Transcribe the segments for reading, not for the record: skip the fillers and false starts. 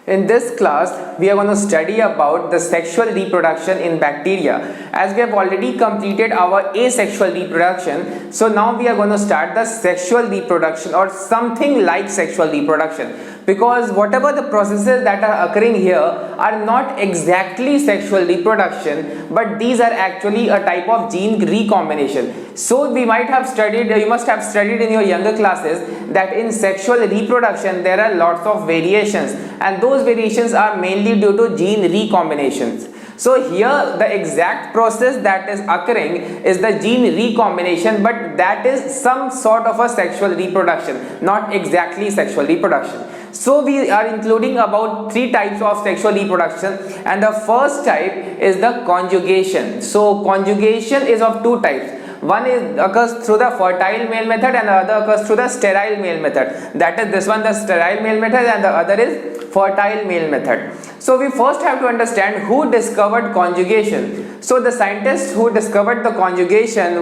In this class, we are going to study about the sexual reproduction in bacteria. As we have already completed our asexual reproduction, so now we are going to start the sexual reproduction or something like sexual reproduction. Because whatever the processes that are occurring here are not exactly sexual reproduction, but these are actually a type of gene recombination. So we might have studied, you must have studied in your younger classes that in sexual reproduction there are lots of variations, and those variations are mainly due to gene recombinations. So here the exact process that is occurring is the gene recombination, but that is some sort of a sexual reproduction, not exactly sexual reproduction. So we are including about 3 types of sexual reproduction, and the first type is the conjugation. So conjugation is of 2 types. One occurs through the fertile male method and the other occurs through the sterile male method. That is this one, the sterile male method, and the other is fertile male method. So we first have to understand who discovered conjugation. So the scientists who discovered the conjugation,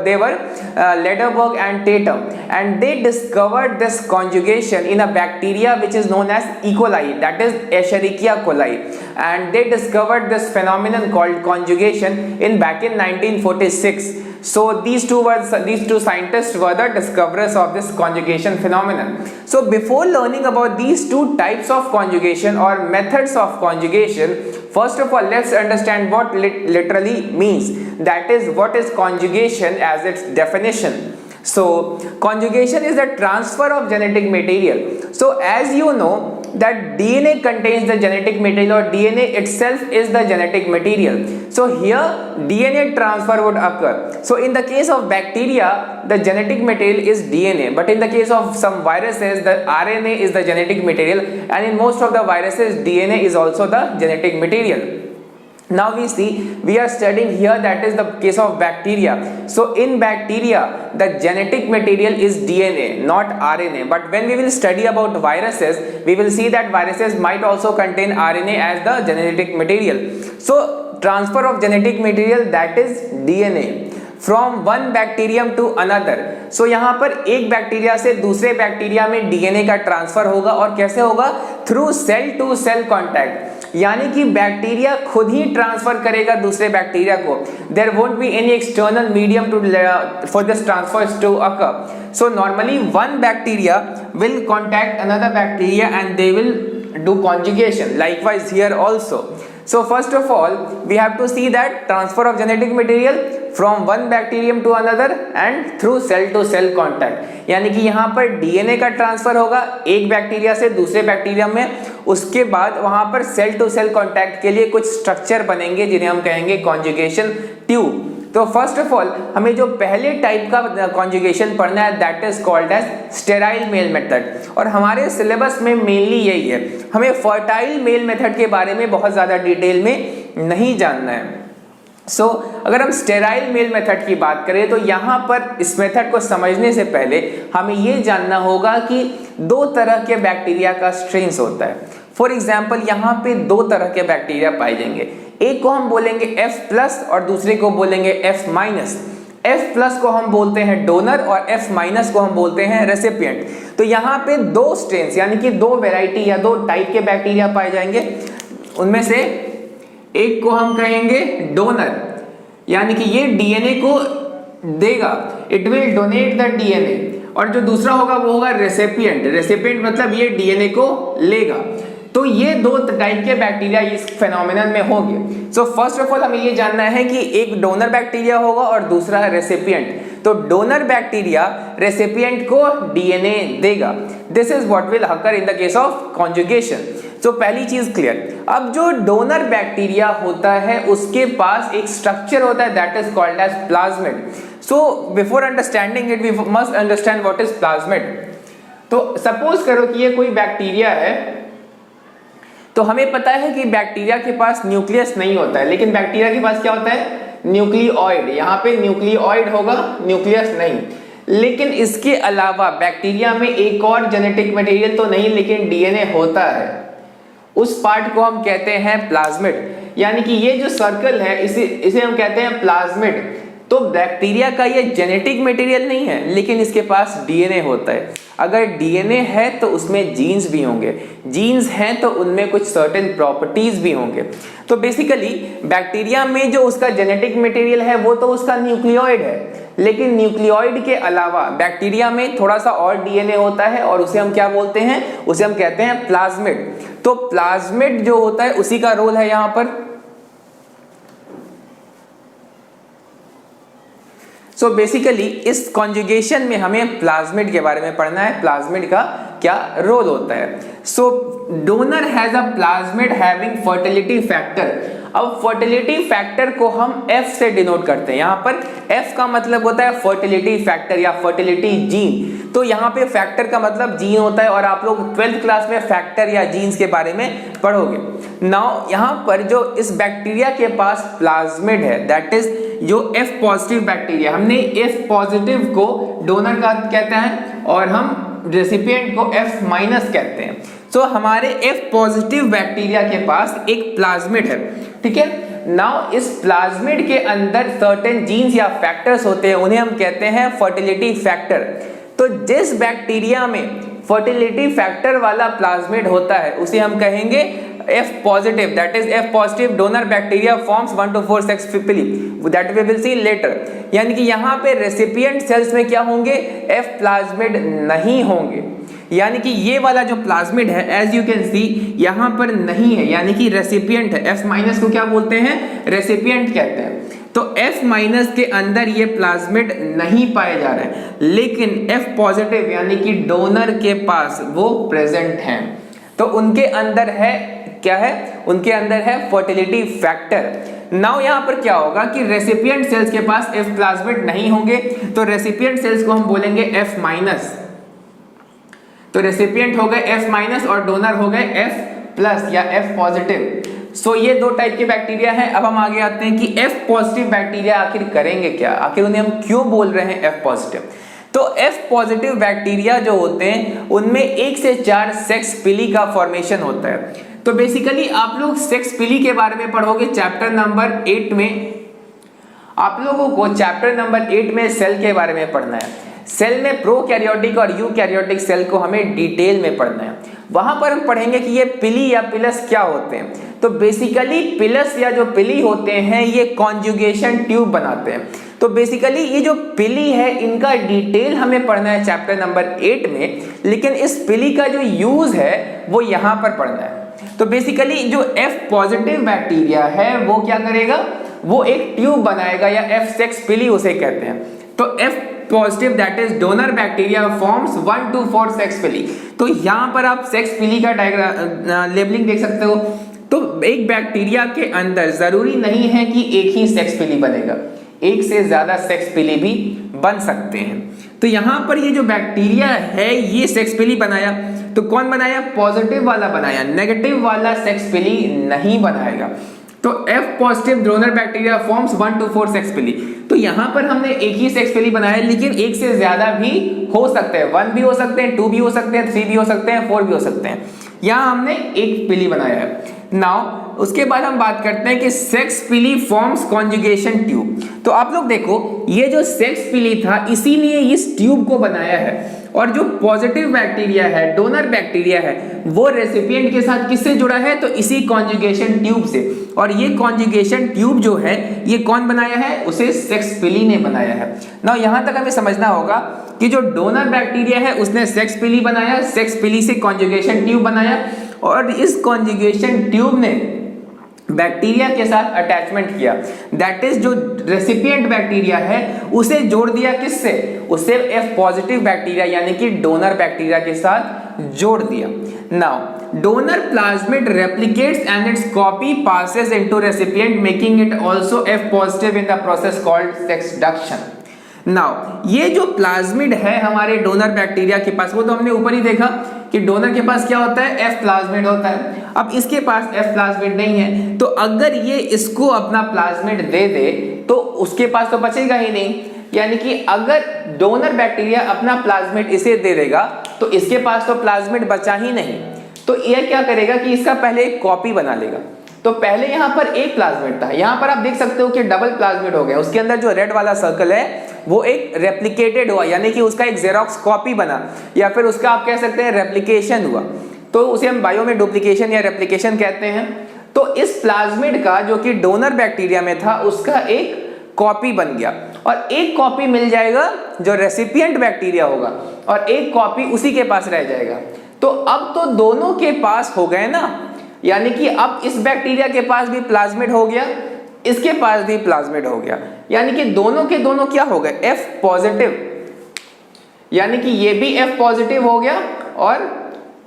they were Lederberg and Tatum, and they discovered this conjugation in a bacteria which is known as E. coli, that is Escherichia coli, and they discovered this phenomenon called conjugation back in 1946. So these two scientists were the discoverers of this conjugation phenomenon. So before learning about these 2 types of conjugation or methods of conjugation, first of all let's understand what literally means. That is, what is conjugation as its definition. So conjugation is the transfer of genetic material. So as you know that DNA contains the genetic material, or DNA itself is the genetic material. So here DNA transfer would occur. So in the case of bacteria, the genetic material is DNA, but in the case of some viruses, the RNA is the genetic material, and in most of the viruses DNA is also the genetic material. Now we are studying here, that is the case of bacteria. So in bacteria the genetic material is DNA, not RNA, but when we will study about viruses, we will see that viruses might also contain RNA as the genetic material. So transfer of genetic material, that is DNA, from one bacterium to another. So यहाँ पर एक bacteria से दूसरे bacteria में DNA का transfer होगा, और कैसे होगा? Through cell to cell contact, यानी कि बैक्टीरिया खुद ही ट्रांसफर करेगा दूसरे बैक्टीरिया को. There won't be any external medium to for this transfer to occur. So normally one bacteria will contact another bacteria and they will do conjugation. Likewise here also. So first of all we have to see that transfer of genetic material from one bacterium to another and through cell to cell contact, यानी कि यहाँ पर DNA का transfer होगा एक bacteria से दूसरे bacteria में, उसके बाद वहाँ पर सेल टू सेल कॉन्टैक्ट के लिए कुछ स्ट्रक्चर बनेंगे जिन्हें हम कहेंगे कॉन्जुगेशन ट्यूब. तो फर्स्ट ऑफ ऑल हमें जो पहले टाइप का कॉन्जुगेशन पढ़ना है, that is called as sterile male method, और हमारे सिलेबस में मेनली यही है. हमें फर्टाइल मेल मेथड के बारे में बहुत ज़्यादा डिटेल में नहीं जानना है. सो अगर हम स्टेराइल मेल मेथड की बात करें तो यहाँ पर इस मेथड को समझने से पहले हमें ये जानना होगा कि 2 तरह के बैक्टीरिया का स्ट्रेन्स होता है. फॉर एग्जाम्पल यहाँ पे 2 तरह के बैक्टीरिया पाए जाएंगे. एक को हम बोलेंगे F+ और दूसरे को बोलेंगे F-. F+ को हम बोलते हैं डोनर और F- को हम बोलते हैं रेसिपिएंट. तो यहाँ पे 2 स्ट्रेन्स यानी कि 2 वैरायटी या 2 टाइप के बैक्टीरिया पाए जाएंगे. उनमें से एक को हम कहेंगे डोनर, यानी कि ये डीएनए को देगा, it will donate the DNA, और जो दूसरा होगा वो होगा रेसिपिएंट. रेसिपिएंट मतलब ये डीएनए को लेगा. तो ये 2 टाइप के बैक्टीरिया इस फेनोमेनन में होंगे. सो फर्स्ट ऑफ ऑल हमें ये जानना है कि एक डोनर बैक्टीरिया होगा और दूसरा है रेसिपिएंट. तो डोनर बैक्टीरिया रेसिपिएंट को डीएनए देगा. This is what will occur in the case of conjugation. तो पहली चीज क्लियर. अब जो डोनर बैक्टीरिया होता है उसके पास एक स्ट्रक्चर होता है, that is called as plasmid. So before understanding it we must understand what is plasmid. तो सपोज करो कि ये कोई बैक्टीरिया है, तो हमें पता है कि बैक्टीरिया के पास न्यूक्लियस नहीं होता है, लेकिन बैक्टीरिया के पास क्या होता है? न्यूक्लियोइड. यहाँ पे न्यूक्लियोइड होगा, न्यूक्लियस नहीं. लेकिन इसके अलावा बैक्टीरिया में एक और जेनेटिक मटेरियल तो नहीं, लेकिन डीएनए होता है. उस पार्ट को हम कहते हैं प्लाज्मिड. यानी कि ये जो सर्कल है इसे हम कहते हैं प्लाज्मिड. तो बैक्टीरिया का ये जेनेटिक मटेरियल नहीं है, लेकिन इसके पास डीएनए होता है। अगर डीएनए है तो उसमें जीन्स भी होंगे, जीन्स हैं तो उनमें कुछ सर्टेन प्रॉपर्टीज भी होंगे। तो बेसिकली बैक्टीरिया में जो उसका जेनेटिक मटेरियल है वो तो उसका न्यूक्लियोइड है, लेकिन न्यूक्लियोइड के अलावा बैक्टीरिया में थोड़ा सा और डीएनए होता है और उसे हम क्या बोलते हैं, उसे हम कहते हैं प्लाज्मिड। तो प्लाज्मिड जो होता है उसी का रोल है यहां पर। सो बेसिकली इस कॉन्जुगेशन में हमें प्लाज्मिड के बारे में पढ़ना है, प्लाज्मिड का क्या रोल होता है। So donor has a plasmid having fertility factor. अब फर्टिलिटी फैक्टर को हम F से डिनोट करते हैं। यहाँ पर F का मतलब होता है फर्टिलिटी फैक्टर या फर्टिलिटी जीन। तो यहाँ पे फैक्टर का मतलब जीन होता है और आप लोग 12th क्लास में फैक्टर या जीन्स के बारे में पढ़ोगे। नाउ यहाँ पर जो इस बैक्टीरिया के पास प्लाज्मिड है, दैट इज जो F पॉजिटिव बैक्टीरिया, हमने F पॉजिटिव को डोनर का कहते हैं और हम रेसिपिएंट को F माइनस कहते हैं। तो हमारे F पॉजिटिव बैक्टीरिया के पास एक प्लाज्मिड है, ठीक है। नाउ इस प्लाज्मिड के अंदर सर्टेन जीन्स या फैक्टर्स होते हैं, उन्हें हम कहते हैं फर्टिलिटी फैक्टर। तो जिस बैक्टीरिया में फर्टिलिटी फैक्टर वाला प्लाज्मिड होता है उसे हम कहेंगे F positive, that is F positive donor bacteria forms 1 to 4 sex pili, that we will see later। यानी कि यहाँ पे रेसिपिएंट सेल्स में क्या होंगे, F प्लाज्मिड नहीं होंगे। यानी कि ये वाला जो प्लाज्मिड है एज यू कैन सी यहाँ पर नहीं है, यानी कि रेसिपिएंट है। F माइनस को क्या बोलते हैं, रेसिपिएंट कहते हैं। तो F माइनस के अंदर ये प्लाज्मिड नहीं पाए जा रहे हैं, लेकिन F पॉजिटिव यानी कि डोनर के पास वो प्रेजेंट हैं। तो उनके अंदर है क्या है, उनके अंदर है फर्टिलिटी फैक्टर। नाउ यहाँ पर क्या होगा कि रेसिपिएंट सेल्स के पास F प्लाज्मिड नहीं होंगे, तो रेसिपिएंट सेल्स को हम बोलेंगे F माइनस। तो रेसिपिएंट हो गए F माइनस और डोनर हो गए F प्लस या F पॉजिटिव। सो ये दो टाइप के बैक्टीरिया हैं। अब हम आगे आते हैं कि F पॉजिटिव बैक्टीरिया आखिर करेंगे क्या, आखिर उन्हें हम क्यों बोल रहे हैं F पॉजिटिव। तो F पॉजिटिव बैक्टीरिया जो होते हैं उनमें 1 से 4 सेक्स पिली का फॉर्मेशन होता है। तो बेसिकली आप लोग सेक्स पिली के बारे में पढ़ोगे चैप्टर नंबर 8 में। आप लोगों को चैप्टर नंबर 8 में सेल के बारे में पढ़ना है। सेल में प्रोकैरियोटिक और यूकैरियोटिक सेल को हमें डिटेल में पढ़ना है। वहां पर हम पढ़ेंगे कि ये पिली या पिलस क्या होते हैं। तो बेसिकली पिलस या जो पिली होते हैं ये कॉन्जुगेशन ट्यूब बनाते हैं। तो बेसिकली ये जो पिली है इनका डिटेल हमें पढ़ना है चैप्टर नंबर 8 में, लेकिन इस पिली का जो यूज है वो यहाँ पर पढ़ना है। तो बेसिकली जो F पॉजिटिव बैक्टीरिया है वो क्या करेगा, वो एक ट्यूब बनाएगा या F सेक्स पिली उसे कहते हैं। तो F positive that is donor bacteria forms 1 to 4 sex पिली। तो यहाँ पर आप सेक्स पिली का डायग्राम लेबलिंग देख सकते हो। तो एक बैक्टीरिया के अंदर जरूरी नहीं है कि एक ही सेक्स पिली बनेगा, एक से ज्यादा सेक्स पिली भी बन सकते हैं। तो यहाँ पर ये जो बैक्टीरिया है ये सेक्स पिली बनाया, तो कौन बनाया, पॉजिटिव वाला बनाया, नेगेटिव वाला सेक्स पिली नहीं बनाएगा। तो F positive donor bacteria forms 1 to 4 sex पिली। तो यहाँ पर हमने एक ही सेक्स पिली बनाया, लेकिन एक से ज्यादा भी हो सकते हैं, 1 भी हो सकते हैं, 2 भी हो सकते हैं, 3 भी हो सकते हैं, 4 भी हो सकते हैं। यहाँ हमने एक पिली बनाया है। नाउ उसके बाद हम बात करते हैं कि सेक्स पिली फॉर्म्स कॉन्जुगेशन ट्यूब। तो आप लोग देखो ये जो सेक्स पिली था इसीलिए इस ट्यूब को बनाया है, और जो पॉजिटिव बैक्टीरिया है, डोनर बैक्टीरिया है, वो रेसिपिएंट के साथ किससे जुड़ा है, तो इसी कॉन्जुगेशन ट्यूब से। और ये कॉन्जुगेशन ट्यूब जो है ये कौन बनाया है, उसे सेक्स पिली ने बनाया है। ना यहाँ तक हमें समझना होगा कि जो डोनर बैक्टीरिया है उसने सेक्स पिली बनाया, सेक्स पिली से कॉन्जुगेशन ट्यूब बनाया, और इस कॉन्जुगेशन ट्यूब ने बैक्टीरिया के साथ अटैचमेंट किया। दैट इज जो रेसिपिएंट बैक्टीरिया है उसे जोड़ दिया किससे, उसे F पॉजिटिव बैक्टीरिया यानी कि डोनर बैक्टीरिया के साथ जोड़ दिया। Now donor plasmid replicates and it's copy passes into recipient making it also F positive in the process called sexduction. Now ये जो प्लाज्मिड है हमारे डोनर बैक्टीरिया के पास, वो तो हमने ऊपर ही देखा कि डोनर के पास क्या होता है, F प्लाज्मिड होता है। अब इसके पास F प्लाज्मिड नहीं है, तो अगर ये इसको अपना प्लाज्मिड दे दे तो उसके पास तो बचेगा ही नहीं। यानी कि अगर डोनर बैक्टीरिया अपना प्लाज्मिड इसे दे देगा तो इसके पास तो प्लाज्मिड बचा ही नहीं। तो ये क्या करेगा कि इसका पहले एक कॉपी बना लेगा। तो पहले यहाँ पर एक प्लाज्मिड था, यहाँ पर आप देख सकते हो कि डबल प्लाज्मिड हो गया। उसके अंदर जो रेड वाला सर्कल है वो एक रेप्लिकेटेड हुआ, यानी कि उसका एक जेरोक्स कॉपी बना, या फिर उसका आप कह सकते हैं रेप्लिकेशन हुआ। तो उसे हम बायो में डुप्लीकेशन या रेप्लिकेशन कहते हैं। तो इस प्लाज्मिड का जो कि डोनर बैक्टीरिया में था उसका एक कॉपी बन गया, और एक कॉपी मिल जाएगा जो रेसिपिएंट बैक्टीरिया होगा, और एक कॉपी उसी के पास रह जाएगा। तो अब तो दोनों के पास हो गए ना, यानी कि अब इस बैक्टीरिया के पास भी प्लाज्मिड हो गया, इसके पास भी प्लाज्मिड हो गया, यानी कि दोनों के दोनों क्या हो गए, F पॉजिटिव, यानी कि ये भी F पॉजिटिव हो गया और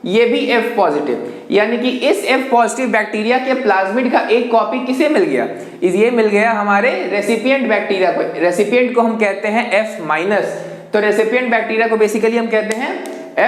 ये भी F पॉजिटिव, यानी कि इस F पॉजिटिव बैक्टीरिया के प्लाज्मिड का एक कॉपी किसे मिल गया, ये मिल गया हमारे रेसिपिएंट बैक्टीरिया को। रेसिपिएंट को हम कहते हैं F माइनस, तो रेसिपिएंट बैक्टीरिया को बेसिकली हम कहते हैं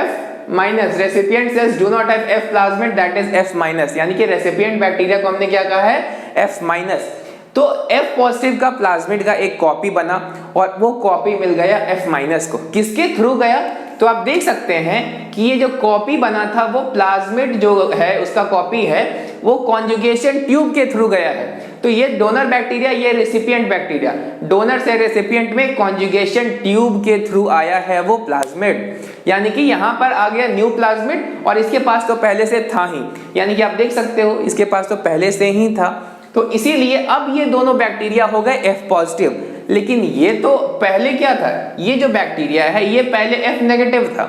F minus. Recipient sales do not have F plasmid, that is F minus, यानी कि रेसिपिएंट बैक्टीरिया को हमने क्या कहा है, F माइनस। तो F पॉजिटिव का प्लाज्मिड का एक कॉपी बना, और वो कॉपी मिल गया F माइनस को। किसके थ्रू गया, तो आप देख सकते हैं कि ये जो कॉपी बना था वो प्लाज्मिड जो है उसका कॉपी है वो कॉन्जुगेशन ट्यूब के थ्रू गया है। तो ये डोनर बैक्टीरिया, ये रेसिपिएंट बैक्टीरिया, डोनर से रेसिपिएंट में कॉन्जुगेशन ट्यूब के थ्रू आया है वो प्लाज्मिड, यानी कि यहाँ पर आ गया न्यू प्लाज्मिड, और इसके पास तो पहले से था ही, यानी कि आप देख सकते हो इसके पास तो पहले से ही था। तो इसीलिए अब ये दोनों बैक्टीरिया हो गए F पॉजिटिव, लेकिन ये तो पहले क्या था, ये जो बैक्टीरिया है ये पहले F नेगेटिव था।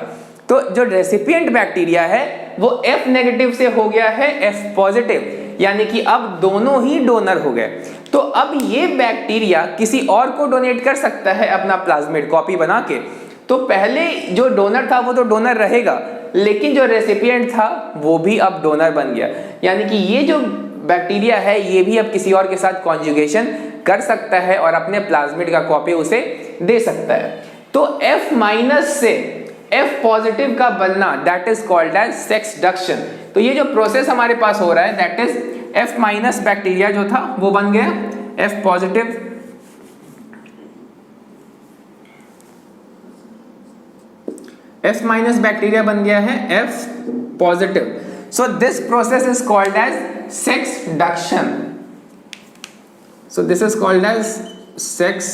तो जो रेसिपिएंट बैक्टीरिया है वो F नेगेटिव से हो गया है F पॉजिटिव, यानी कि अब दोनों ही डोनर हो गए। तो अब ये बैक्टीरिया किसी और को डोनेट कर सकता है अपना प्लाज्मिड कॉपी बना के। तो पहले जो डोनर था वो तो डोनर रहेगा, लेकिन जो रेसिपिएंट था वो भी अब डोनर बन गया, यानी कि ये जो बैक्टीरिया है ये भी अब किसी और के साथ कॉन्जुगेशन कर सकता है और अपने प्लाज्मिड का कॉपी उसे दे सकता है। तो F माइनस से F पॉजिटिव का बनना दैट इज कॉल्ड एज सेक्सडक्शन। तो ये जो प्रोसेस हमारे पास हो रहा है that is F minus bacteria जो था वो बन गया F positive, F minus bacteria बन गया है F positive. So this process is called as sexduction. So this is called as sex.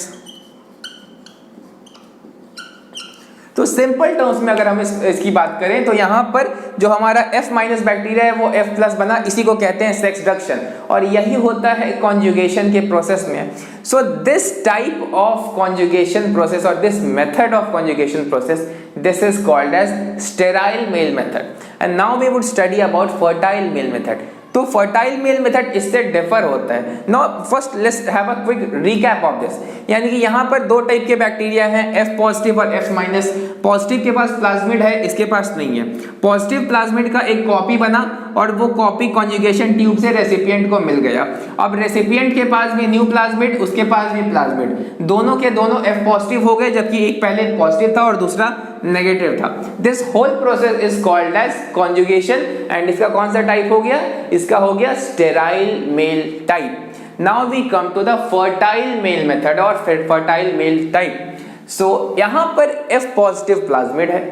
तो सिंपल टर्म्स में अगर हम इसकी बात करें तो यहाँ पर जो हमारा F माइनस बैक्टीरिया है वो F प्लस बना, इसी को कहते हैं सेक्सडक्शन, और यही होता है कॉन्जुगेशन के प्रोसेस में। So this type of conjugation process और this method of conjugation process, this is called as sterile male method, and now we would study about fertile male method. तो फर्टाइल मेल मेथड इससे differ होता है। Now first let's have a quick recap of this, यानी कि यहाँ पर दो type के बैक्टीरिया हैं, F पॉजिटिव और F माइनस। पॉजिटिव के पास प्लाज्मिड है, इसके पास नहीं है। पॉजिटिव प्लाज्मिड का एक कॉपी बना और वो कॉपी कॉन्जुगेशन ट्यूब से रेसिपिएंट को मिल गया। अब रेसिपिएंट के पास भी न्यू प्लाज्मिड, उसके पास भी प्लाज्मिड, दोनों के दोनों F पॉजिटिव हो गए, जबकि एक पहले पॉजिटिव था और दूसरा नेगेटिव था। This whole process is called as conjugation, and इसका कौन सा टाइप हो गया, इसका हो गया sterile male type. Now we come to the fertile male method और फर्टाइल मेल टाइप। सो यहाँ पर F पॉजिटिव प्लाज्मिड है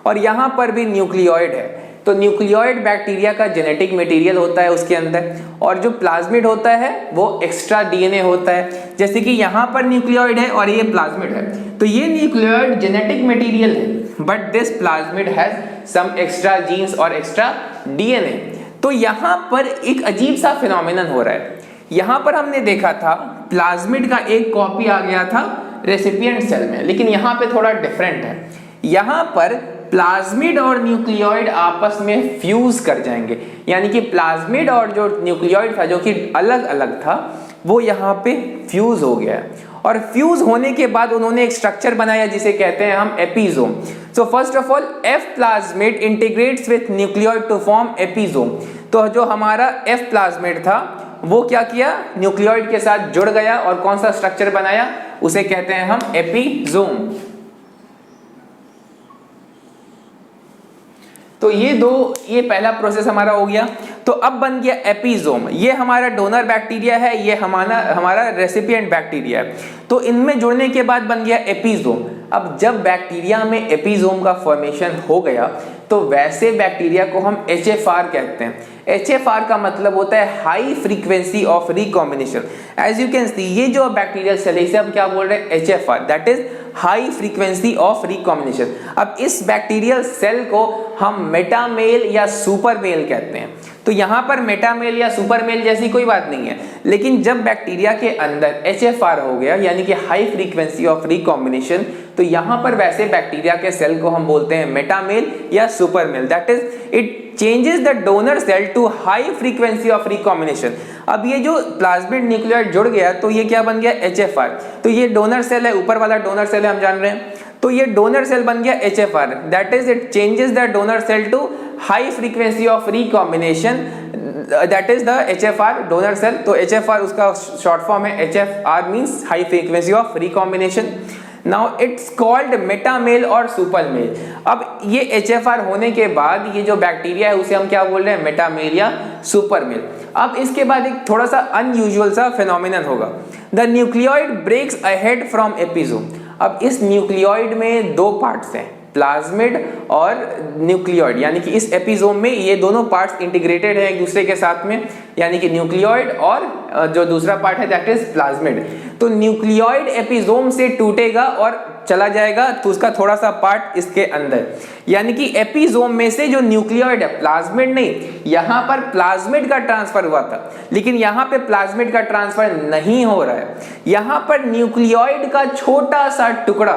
और यहाँ पर भी न्यूक्लियोइड है। तो न्यूक्लियोइड बैक्टीरिया का जेनेटिक मटेरियल होता है उसके अंदर, और जो प्लाज्मिड होता है वो एक्स्ट्रा डीएनए होता है। जैसे कि यहाँ पर न्यूक्लियोइड है और ये प्लाज्मिड है, तो ये न्यूक्लियोइड जेनेटिक मटेरियल है, but this plasmid has some extra genes और एक्स्ट्रा डीएनए। तो यहाँ पर एक अजीब सा फिनोमिनन हो रहा है। यहाँ पर हमने देखा था प्लाज्मिड का एक कॉपी आ गया था रेसिपिएंट सेल में, लेकिन यहाँ पे थोड़ा डिफरेंट है। यहाँ पर प्लाज्मिड और न्यूक्लियोइड आपस में फ्यूज कर जाएंगे, यानी कि प्लाज्मिड और जो न्यूक्लियोइड था जो कि अलग अलग था वो यहाँ पे फ्यूज हो गया है, और फ्यूज होने के बाद उन्होंने एक स्ट्रक्चर बनाया जिसे कहते हैं हम episome. So first of all F plasmid integrates with nucleoid to form episome. तो जो हमारा F प्लाज्मिड था वो क्या किया, न्यूक्लियोइड के साथ जुड़ गया और कौन सा स्ट्रक्चर बनाया, उसे कहते हैं हम एपिसोम। तो ये पहला प्रोसेस हमारा हो गया। तो अब बन गया एपिसोम। ये हमारा डोनर बैक्टीरिया है, ये हमारा रेसिपिएंट बैक्टीरिया है। तो इनमें जुड़ने के बाद बन गया एपिसोम। अब जब बैक्टीरिया में एपिसोम का फॉर्मेशन हो गया तो वैसे बैक्टीरिया को हम HFR कहते हैं। HFR का मतलब होता है high frequency of recombination. As you can see ये जो बैक्टीरियल सेल है इसे हम क्या बोल रहे हैं, HFR, that is high frequency of recombination. अब इस बैक्टीरियल सेल को हम मेटामेल या सुपरमेल कहते हैं। तो यहाँ पर मेटामेल या सुपरमेल जैसी कोई बात नहीं है, लेकिन जब बैक्टीरिया के अंदर HFR हो गया यानी कि हाई फ्रीक्वेंसी ऑफ रिकॉम्बिनेशन, तो यहाँ पर वैसे बैक्टीरिया के सेल को हम बोलते हैं मेटामेल या supermale, that is it changes the donor cell to high frequency of recombination. अब ये जो प्लाज्मिड न्यूक्लियोइड जुड़ गया तो ये क्या बन गया, HFR। तो ये डोनर सेल है, ऊपर वाला डोनर सेल है, हम जान रहे हैं। तो ये डोनर सेल बन गया HFR, that is it changes the donor cell to high frequency of recombination, that is the HFR donor cell. तो HFR उसका शॉर्ट फॉर्म है, HFR means high frequency of recombination. Now it's called metamale और supermale. अब ये HFR होने के बाद ये जो बैक्टीरिया है उसे हम क्या बोल रहे हैं, मेटामेल या सुपरमेल। अब इसके बाद एक थोड़ा सा अनयूजुअल सा फिनोमिनन होगा, the nucleoid breaks ahead from episome. अब इस न्यूक्लियोइड में दो पार्ट्स हैं, प्लाज्मिड और न्यूक्लियोइड, यानी कि इस एपिसोम में ये दोनों पार्ट्स इंटीग्रेटेड हैं एक दूसरे के साथ में, यानी कि न्यूक्लियोइड और जो दूसरा पार्ट है दैट इज प्लाज्मिड। तो न्यूक्लियोइड एपिसोम से टूटेगा और चला जाएगा तो उसका थोड़ा सा पार्ट इसके अंदर, यानी कि एपिसोम में से जो न्यूक्लियोइड है, प्लाज्मिड नहीं, यहाँ पर प्लाज्मिड का ट्रांसफर हुआ था, लेकिन यहाँ पे प्लाज्मिड का ट्रांसफर नहीं हो रहा है। यहाँ पर न्यूक्लियोइड का छोटा सा टुकड़ा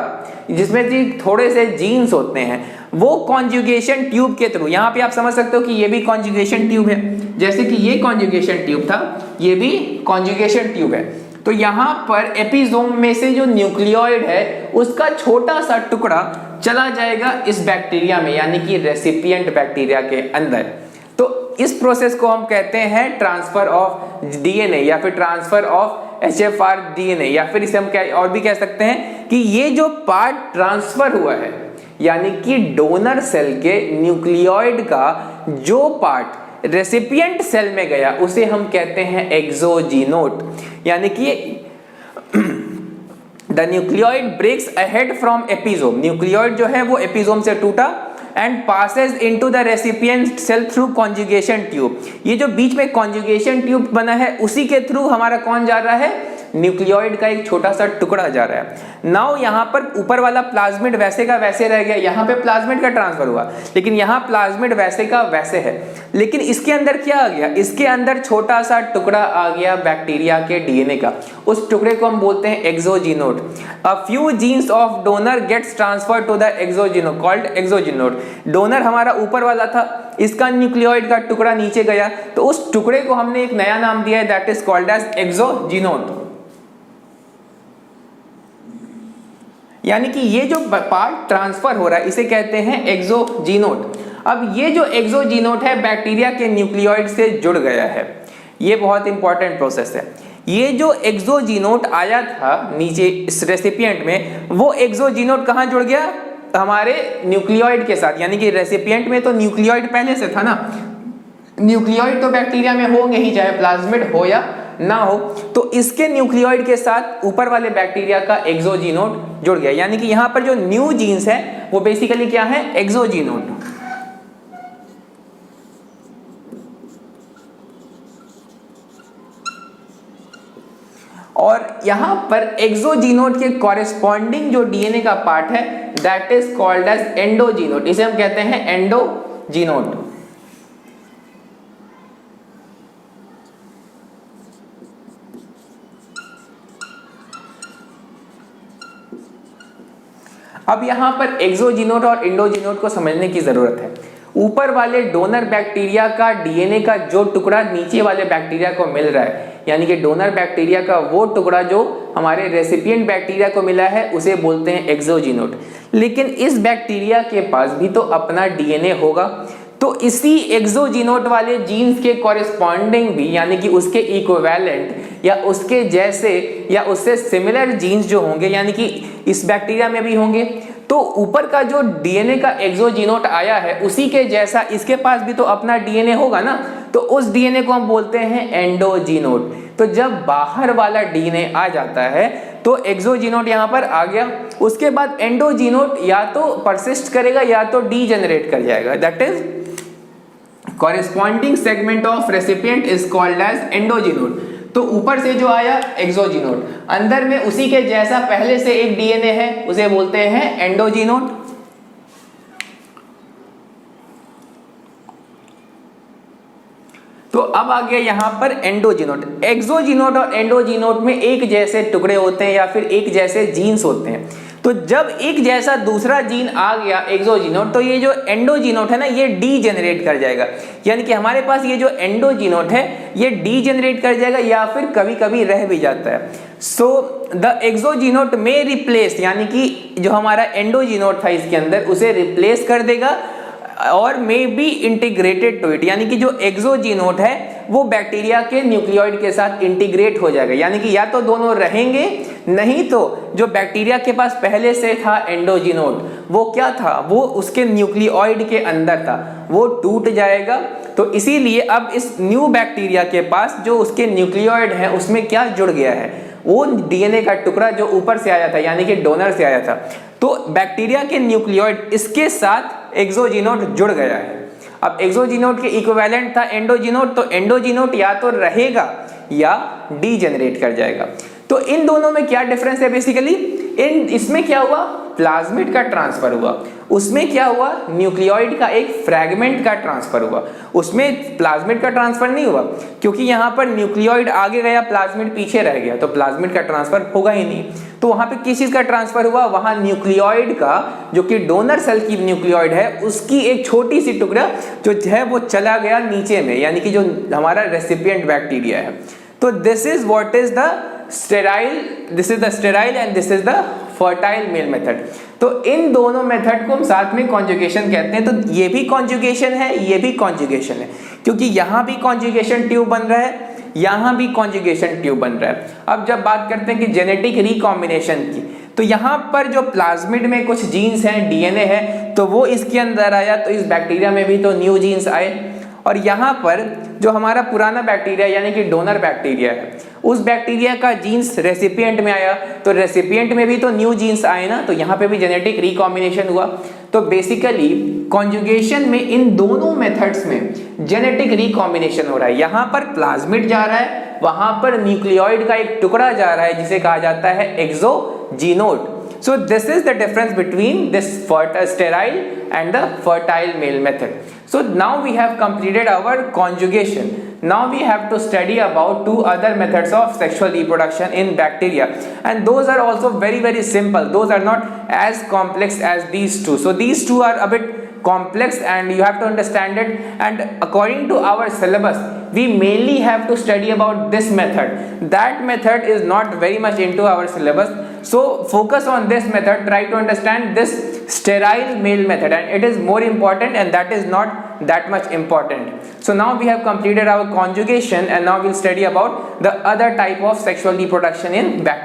जिसमें थोड़े से जीन्स होते हैं, वो कॉन्जुगेशन ट्यूब के थ्रू, यहाँ पे आप समझ सकते हो कि ये भी कॉन्जुगेशन ट्यूब है, जैसे कि ये कॉन्जुगेशन ट्यूब था, ये भी कॉन्जुगेशन ट्यूब है। तो यहाँ पर एपिसोम में से जो न्यूक्लियोइड है उसका छोटा सा टुकड़ा चला जाएगा इस बैक्टीरिया में, यानी कि रेसिपिएंट बैक्टीरिया के अंदर। तो इस प्रोसेस को हम कहते हैं ट्रांसफर ऑफ डीएनए या फिर ट्रांसफर ऑफ HFR DNA, या फिर इसे हम क्या और भी कह सकते हैं कि ये जो पार्ट ट्रांसफर हुआ है, यानी कि डोनर सेल के न्यूक्लियोइड का जो पार्ट रेसिपिएंट सेल में गया उसे हम कहते हैं एक्सोजीनोट, यानी कि the nucleoid breaks ahead from episome. Nucleoid जो है वो एपिसोम से टूटा and passes into the recipient cell through conjugation tube. ये जो बीच में कॉन्जुगेशन ट्यूब बना है उसी के थ्रू हमारा कौन जा रहा है, न्यूक्लियोइड का एक छोटा सा टुकड़ा जा रहा है। नाउ यहाँ पर ऊपर वाला प्लाज्मिड वैसे का वैसे रह गया, यहाँ पे प्लाज्मिड का ट्रांसफर हुआ, लेकिन यहाँ प्लाज्मिड वैसे का वैसे है, लेकिन इसके अंदर क्या आ गया, इसके अंदर छोटा सा टुकड़ा आ गया बैक्टीरिया के डीएनए का, उस टुकड़े को हम बोलते हैं exogenote. A few genes of donor gets transfer to the exogenote called exogenote. Donor हमारा ऊपर वाला था, इसका न्यूक्लियोइड का टुकड़ा नीचे गया, तो उस टुकड़े को हमने एक नया नाम दिया है, दैट इज कॉल्ड एज एक्सोजीनोट। यानी कि ये जो पार्ट ट्रांसफर हो रहा है इसे कहते हैं एक्सोजीनोट। अब ये जो एक्सोजीनोट है बैक्टीरिया के न्यूक्लियोइड से जुड़ गया है, ये बहुत इंपॉर्टेंट प्रोसेस है। ये जो एक्सोजीनोट आया था नीचे इस रेसिपिएंट में, वो एक्सोजीनोट कहाँ जुड़ गया, हमारे न्यूक्लियोइड के साथ, यानी कि रेसिपिएंट में तो न्यूक्लियोइड पहले से था ना, न्यूक्लियोइड तो बैक्टीरिया में होंगे ही चाहे प्लाज्मिड हो या ना हो, तो इसके न्यूक्लियोइड के साथ ऊपर वाले बैक्टीरिया का एक्सोजीनोट जुड़ गया, यानी कि यहाँ पर जो न्यू जीन्स है वो बेसिकली क्या है, एक्सोजीनोट। और यहां पर एक्सोजीनोट के कॉरेस्पॉन्डिंग जो डीएनए का पार्ट है दैट इज कॉल्ड एज एंडोजीनोट, इसे हम कहते हैं एंडोजीनोट। अब यहां पर एक्सोजीनोट और एंडोजीनोट को समझने की जरूरत है। ऊपर वाले डोनर बैक्टीरिया का डीएनए का जो टुकड़ा नीचे वाले बैक्टीरिया को मिल रहा है, यानी कि डोनर बैक्टीरिया का वो टुकड़ा जो हमारे रेसिपिएंट बैक्टीरिया को मिला है उसे बोलते हैं एक्सोजीनोट। लेकिन इस बैक्टीरिया के पास भी तो अपना डीएनए होगा, तो इसी एक्सोजीनोट वाले जीन्स के कॉरेस्पॉन्डिंग भी, यानी कि उसके इक्विवेलेंट या उसके जैसे या उससे सिमिलर जीन्स जो होंगे, यानी कि इस बैक्टीरिया में भी होंगे, तो ऊपर का जो डीएनए का एक्सोजीनोट आया है उसी के जैसा इसके पास भी तो अपना डीएनए होगा ना, तो उस डीएनए को हम बोलते हैं एंडोजीनोट। तो जब बाहर वाला डीएनए आ जाता है तो एक्सोजीनोट यहाँ पर आ गया। उसके बाद एंडोजीनोट या तो परसिस्ट करेगा या तो डीजेनरेट कर जाएगा, that is corresponding segment of recipient is called as endogenote. तो ऊपर से जो आया एक्सोजीनोट, अंदर में उसी के जैसा पहले से एक डीएनए है, उसे बोलते हैं एंडोजीनोट। तो अब आ गया यहां पर एंडोजीनोट। एक्सोजीनोट और एंडोजीनोट में एक जैसे टुकड़े होते हैं या फिर एक जैसे जीन्स होते हैं। तो जब एक जैसा दूसरा जीन आ गया एक्सोजीनोट, तो ये जो एंडोजीनोट है ना, ये डीजेनरेट कर जाएगा। यानी कि हमारे पास ये जो एंडोजीनोट है ये डीजेनरेट कर जाएगा या फिर कभी कभी रह भी जाता है। सो द एक्सोजीनोट में रिप्लेस, यानी कि जो हमारा एंडोजीनोट था इसके अंदर उसे रिप्लेस कर देगा और may be integrated to it, यानी कि जो एक्सोजीनोट है वो बैक्टीरिया के न्यूक्लियोइड के साथ इंटीग्रेट हो जाएगा। यानी कि या तो दोनों रहेंगे, नहीं तो जो बैक्टीरिया के पास पहले से था एंडोजीनोट, वो क्या था, वो उसके न्यूक्लियोइड के अंदर था, वो टूट जाएगा। तो इसीलिए अब इस न्यू बैक्टीरिया के पास जो उसके न्यूक्लियोइड है उसमें क्या जुड़ गया है, वो डीएनए का टुकड़ा जो ऊपर से आया था यानी कि डोनर से आया था। तो बैक्टीरिया के न्यूक्लियोइड इसके साथ एक्सोजीनोट जुड़ गया है। अब एक्सोजीनोट के इक्विवेलेंट था एंडोजीनोट, तो एंडोजीनोट या तो रहेगा या डीजेनरेट कर जाएगा। तो इन दोनों में क्या डिफरेंस है बेसिकली, इसमें क्या हुआ, प्लाज्मिड का ट्रांसफर हुआ, उसमें क्या हुआ, न्यूक्लियोइड का एक फ्रैगमेंट का ट्रांसफर हुआ। उसमें प्लाज्मिड का ट्रांसफर नहीं हुआ क्योंकि यहाँ पर न्यूक्लियोइड आगे गया, प्लाज्मिड पीछे रह गया, तो प्लाज्मिड का ट्रांसफर होगा ही नहीं। तो वहां पे किस चीज का ट्रांसफर हुआ, वहां न्यूक्लियोइड का, जो कि डोनर सेल की न्यूक्लियोइड है, उसकी एक छोटी सी टुकड़ा जो है वो चला गया नीचे में, यानी कि जो हमारा रेसिपिएंट बैक्टीरिया है। तो this is what is the sterile, this is the sterile and this is the fertile male method. तो इन दोनों मेथड को हम साथ में कॉन्जुगेशन कहते हैं। तो ये भी कॉन्जुगेशन है, ये भी कॉन्जुगेशन है, क्योंकि यहां भी कॉन्जुगेशन ट्यूब बन रहा है, यहां भी कॉन्जुगेशन ट्यूब बन रहा है। अब जब बात करते हैं कि जेनेटिक रिकॉम्बिनेशन की, तो यहां पर जो प्लाज्मिड में कुछ जीन्स हैं, डीएनए है, तो वो इसके अंदर आया, तो इस बैक्टीरिया में भी तो न्यू जीन्स आए। और यहाँ पर जो हमारा पुराना बैक्टीरिया यानी कि डोनर बैक्टीरिया है, उस बैक्टीरिया का जीन्स रेसिपिएंट में आया, तो रेसिपिएंट में भी तो न्यू जीन्स आए ना, तो यहाँ पे भी जेनेटिक रिकॉम्बिनेशन हुआ। तो बेसिकली कॉन्जुगेशन में इन दोनों मेथड्स में जेनेटिक रिकॉम्बिनेशन हो रहा है। यहाँ पर प्लाज्मिड जा रहा है, वहां पर न्यूक्लियोइड का एक टुकड़ा जा रहा है जिसे कहा जाता है एक्सोजीनोट। So this is the difference between this sterile and the fertile male method. So now we have completed our conjugation. Now we have to study about two other methods of sexual reproduction in bacteria, and those are also very simple. Those are not as complex as these two. So these two are a bit complex and you have to understand it, and according to our syllabus we mainly have to study about this method. That method is not very much into our syllabus, so focus on this method. Try to understand this sterile male method, and it is more important, and that is not that much important. So now we have completed our conjugation, and now we'll study about the other type of sexual reproduction in bacteria.